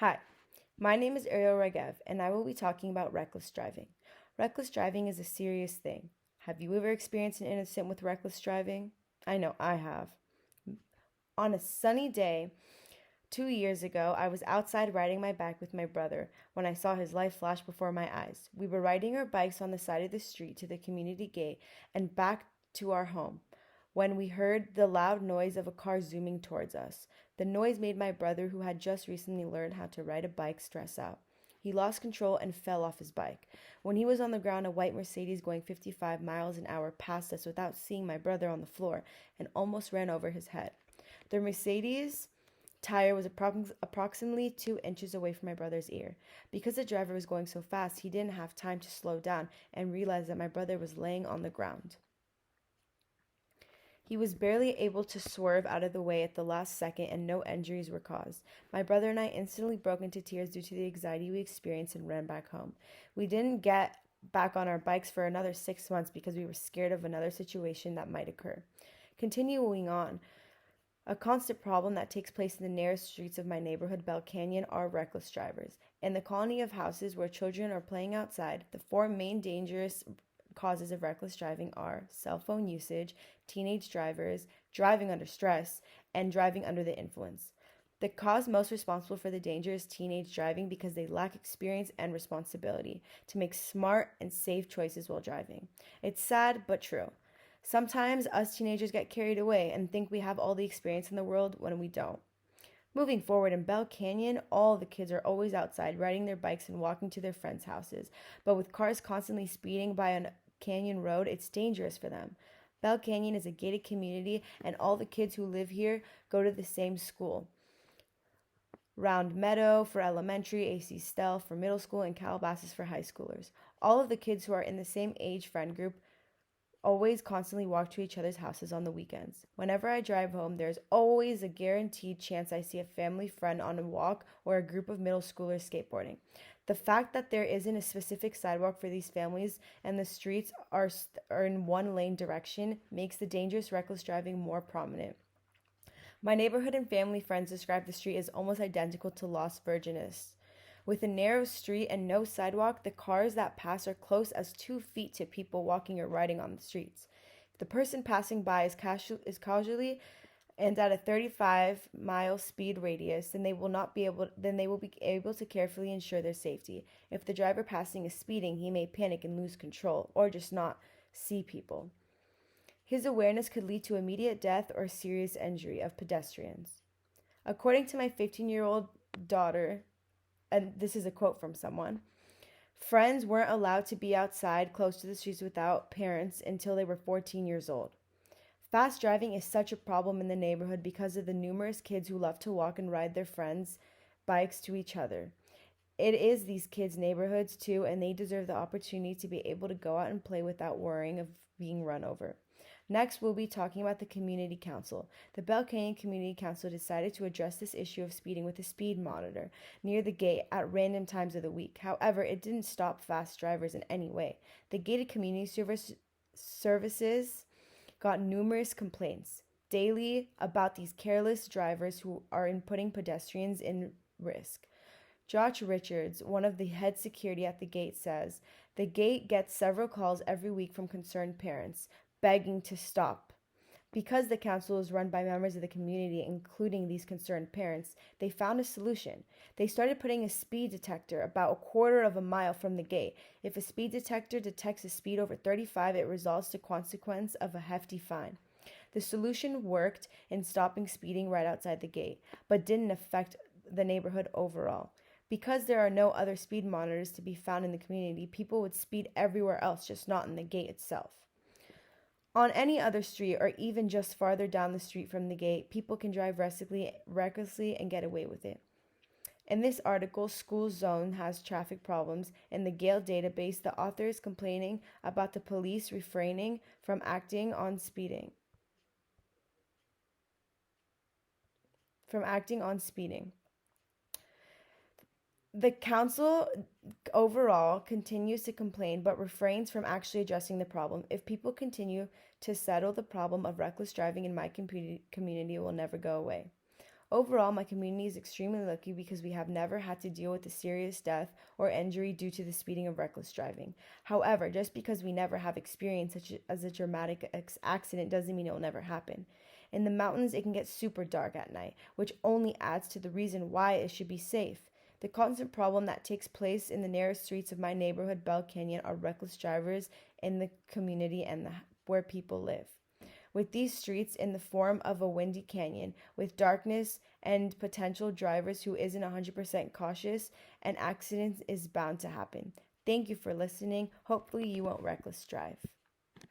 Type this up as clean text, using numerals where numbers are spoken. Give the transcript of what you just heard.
Hi, my name is Ariel Regev, and I will be talking about reckless driving. Reckless driving is a serious thing. Have you ever experienced an incident with reckless driving? I know I have. On a sunny day 2 years ago, I was outside riding my bike with my brother when I saw his life flash before my eyes. We were riding our bikes on the side of the street to the community gate and back to our home when we heard the loud noise of a car zooming towards us. The noise made my brother, who had just recently learned how to ride a bike, stress out. He lost control and fell off his bike. When he was on the ground, a white Mercedes going 55 miles an hour passed us without seeing my brother on the floor and almost ran over his head. The Mercedes tire was approximately 2 inches away from my brother's ear. Because the driver was going so fast, he didn't have time to slow down and realize that my brother was laying on the ground. He was barely able to swerve out of the way at the last second, and no injuries were caused. My brother and I instantly broke into tears due to the anxiety we experienced and ran back home. We didn't get back on our bikes for another 6 months because we were scared of another situation that might occur. Continuing on, a constant problem that takes place in the narrow streets of my neighborhood, Bell Canyon, are reckless drivers. In the colony of houses where children are playing outside, the four main dangerous causes of reckless driving are cell phone usage, teenage drivers, driving under stress, and driving under the influence. The cause most responsible for the danger is teenage driving because they lack experience and responsibility to make smart and safe choices while driving. It's sad but true. Sometimes us teenagers get carried away and think we have all the experience in the world when we don't. Moving forward, in Bell Canyon, all the kids are always outside riding their bikes and walking to their friends' houses. But with cars constantly speeding by a canyon road, it's dangerous for them. Bell Canyon is a gated community, and all the kids who live here go to the same school. Round Meadow for elementary, AC Stell for middle school, and Calabasas for high schoolers. All of the kids who are in the same age friend group always constantly walk to each other's houses on the weekends. Whenever I drive home, there's always a guaranteed chance I see a family friend on a walk or a group of middle schoolers skateboarding. The fact that there isn't a specific sidewalk for these families and the streets are in one lane direction makes the dangerous reckless driving more prominent. My neighborhood and family friends describe the street as almost identical to Las Virgenes. With a narrow street and no sidewalk, the cars that pass are close as 2 feet to people walking or riding on the streets. If the person passing by is casually and at a 35-mile speed radius, then they will be able to carefully ensure their safety. If the driver passing is speeding, he may panic and lose control or just not see people. His awareness could lead to immediate death or serious injury of pedestrians. According to my 15-year-old daughter, and this is a quote from someone, friends weren't allowed to be outside close to the streets without parents until they were 14 years old. Fast driving is such a problem in the neighborhood because of the numerous kids who love to walk and ride their friends' bikes to each other. It is these kids' neighborhoods too, and they deserve the opportunity to be able to go out and play without worrying of being run over. Next, we'll be talking about the Community Council. The Bell Canyon Community Council decided to address this issue of speeding with a speed monitor near the gate at random times of the week. However, it didn't stop fast drivers in any way. The gated community services got numerous complaints daily about these careless drivers who are putting pedestrians in risk. Josh Richards, one of the head security at the gate, says, "The gate gets several calls every week from concerned parents begging to stop. Because the council is run by members of the community, including these concerned parents, they found a solution. They started putting a speed detector about a quarter of a mile from the gate. If a speed detector detects a speed over 35, it results to consequence of a hefty fine. The solution worked in stopping speeding right outside the gate, but didn't affect the neighborhood overall. Because there are no other speed monitors to be found in the community, people would speed everywhere else, just not in the gate itself. On any other street or even just farther down the street from the gate, people can drive recklessly and get away with it. In this article, School Zone has traffic problems. In the Gale database, the author is complaining about the police refraining from acting on speeding. The council overall continues to complain but refrains from actually addressing the problem. If people continue to settle the problem of reckless driving in my community, it will never go away. Overall, my community is extremely lucky because we have never had to deal with a serious death or injury due to the speeding of reckless driving. However, just because we never have experienced such as a dramatic accident doesn't mean it will never happen. In the mountains, it can get super dark at night, which only adds to the reason why it should be safe. The constant problem that takes place in the narrow streets of my neighborhood, Bell Canyon, are reckless drivers in the community and where people live. With these streets in the form of a windy canyon, with darkness and potential drivers who isn't 100% cautious, an accident is bound to happen. Thank you for listening. Hopefully you won't reckless drive.